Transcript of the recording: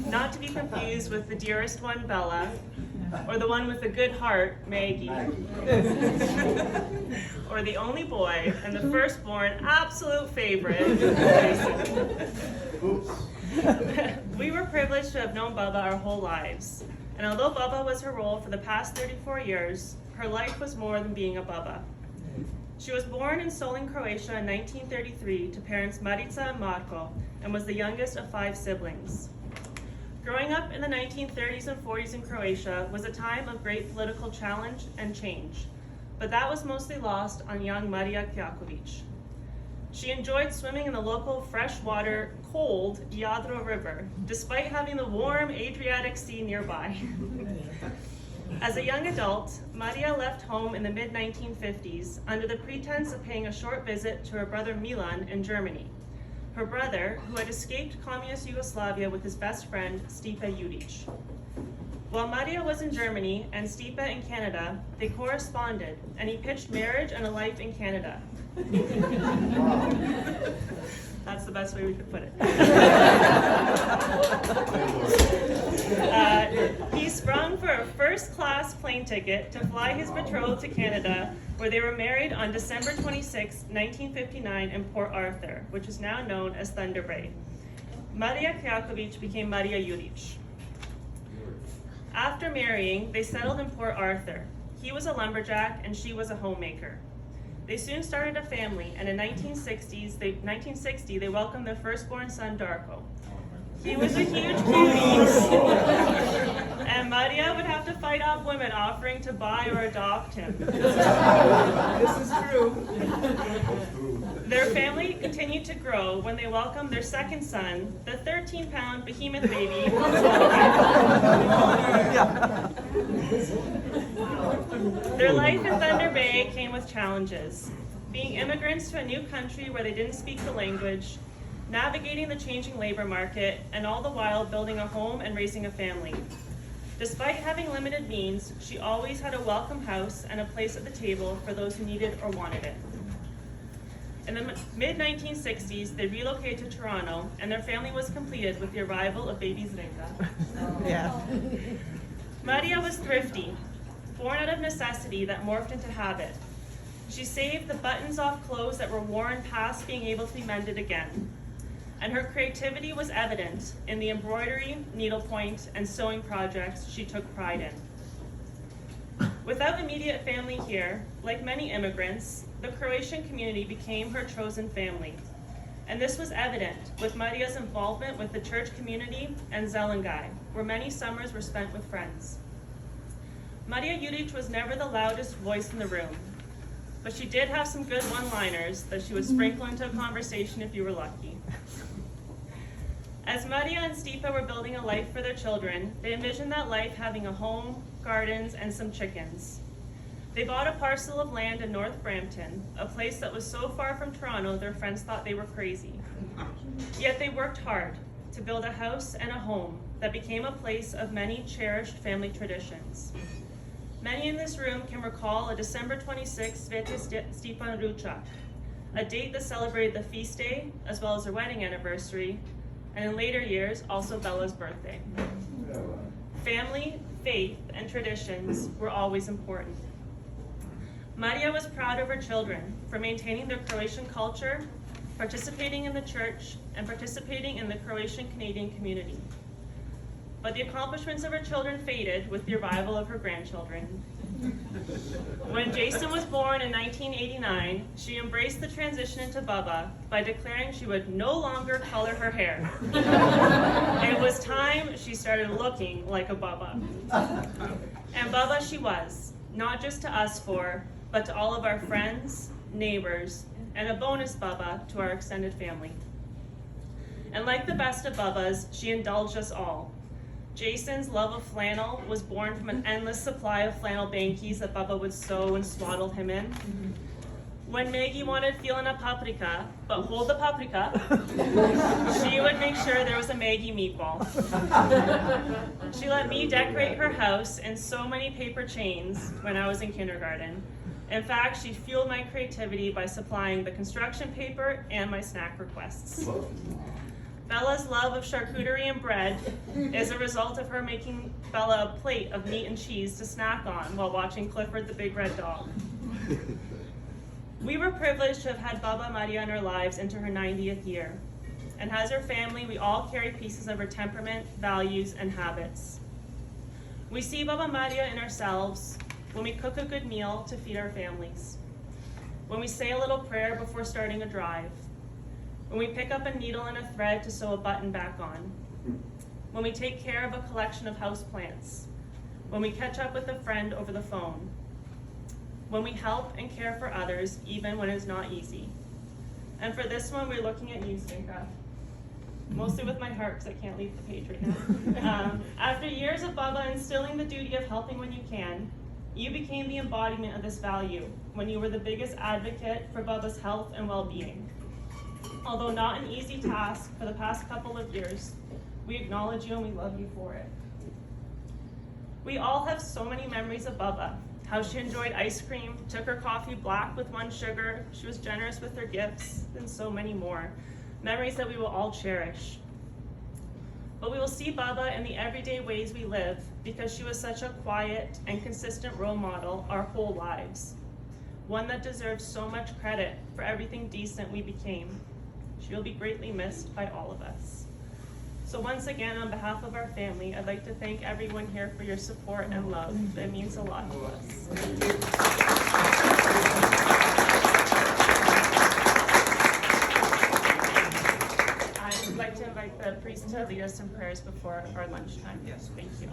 not to be confused with the dearest one, Bella, or the one with the good heart, Maggie, or the only boy and the firstborn absolute favorite, Jason. We were privileged to have known Baba our whole lives, and although Baba was her role for the past 34 years, her life was more than being a Baba. She was born in Solin, Croatia in 1933 to parents Marica and Marko, and was the youngest of 5 siblings. Growing up in the 1930s and 40s in Croatia was a time of great political challenge and change, but that was mostly lost on young Marija Juric. She enjoyed swimming in the local freshwater, cold Jadro River, despite having the warm Adriatic Sea nearby. As a young adult, Marija left home in the mid-1950s under the pretense of paying a short visit to her brother Milan in Germany, her brother who had escaped communist Yugoslavia with his best friend Stipe Juric. While Marija was in Germany and Stipe in Canada, they corresponded, and he pitched marriage and a life in Canada. That's the best way we could put it. He sprung for a first-class plane ticket to fly his betrothed to Canada, where they were married on December 26, 1959 in Port Arthur, which is now known as Thunder Bay. Marija Juric became Marija Juric. After marrying, they settled in Port Arthur. He was a lumberjack and she was a homemaker. They soon started a family, and in 1960 they welcomed their firstborn son, Darko. He was a huge cutie, and Marija would have to fight off women offering to buy or adopt him. This is true. Their family continued to grow when they welcomed their second son, the 13-pound behemoth baby. Their life in Thunder Bay came with challenges. Being immigrants to a new country where they didn't speak the language, navigating the changing labor market, and all the while building a home and raising a family. Despite having limited means, she always had a welcome house and a place at the table for those who needed or wanted it. In the mid-1960s, they relocated to Toronto, and their family was completed with the arrival of baby Zvonka. Yeah. Marija was thrifty, born out of necessity that morphed into habit. She saved the buttons off clothes that were worn past being able to be mended again. And her creativity was evident in the embroidery, needlepoint, and sewing projects she took pride in. Without immediate family here, like many immigrants, the Croatian community became her chosen family. And this was evident with Marija's involvement with the church community and Zelengai, where many summers were spent with friends. Marija Juric was never the loudest voice in the room, but she did have some good one-liners that she would sprinkle into a conversation if you were lucky. As Marija and Stipe were building a life for their children, they envisioned that life having a home, gardens, and some chickens. They bought a parcel of land in North Brampton, a place that was so far from Toronto their friends thought they were crazy. Yet they worked hard to build a house and a home that became a place of many cherished family traditions. Many in this room can recall a December 26th Sveti Stipan Ručak, a date that celebrated the feast day as well as their wedding anniversary, and in later years, also Bella's birthday. Family, faith, and traditions were always important. Marija was proud of her children for maintaining their Croatian culture, participating in the church, and participating in the Croatian-Canadian community. But the accomplishments of her children faded with the arrival of her grandchildren. When Jason was born in 1989, she embraced the transition into Baba by declaring she would no longer color her hair. It was time she started looking like a Baba. And Baba she was, not just to us four, but to all of our friends, neighbors, and a bonus Baba to our extended family. And like the best of Babas, she indulged us all. Jason's love of flannel was born from an endless supply of flannel bankies that Baba would sew and swaddle him in. When Maggie wanted feeling a paprika, but hold the paprika, she would make sure there was a Maggie meatball. She let me decorate her house in so many paper chains when I was in kindergarten. In fact, she fueled my creativity by supplying the construction paper and my snack requests. Bella's love of charcuterie and bread is a result of her making Bella a plate of meat and cheese to snack on while watching Clifford the Big Red Dog. We were privileged to have had Baba Marija in our lives into her 90th year. And as her family, we all carry pieces of her temperament, values, and habits. We see Baba Marija in ourselves when we cook a good meal to feed our families, when we say a little prayer before starting a drive, when we pick up a needle and a thread to sew a button back on, when we take care of a collection of houseplants, when we catch up with a friend over the phone, when we help and care for others even when it's not easy. And for this one, we're looking at you, Zvonko. Mostly with my heart because I can't leave the page right now. After years of Baba instilling the duty of helping when you can, you became the embodiment of this value when you were the biggest advocate for Baba's health and well-being. Although not an easy task for the past couple of years, we acknowledge you and we love you for it. We all have so many memories of Baba, how she enjoyed ice cream, took her coffee black with 1 sugar, she was generous with her gifts, and so many more. Memories that we will all cherish. But we will see Baba in the everyday ways we live because she was such a quiet and consistent role model our whole lives. One that deserves so much credit for everything decent we became. She will be greatly missed by all of us. So once again, on behalf of our family, I'd like to thank everyone here for your support and love. It means a lot to us. I'd like to invite the priest to lead us in prayers before our lunchtime. Yes. Thank you.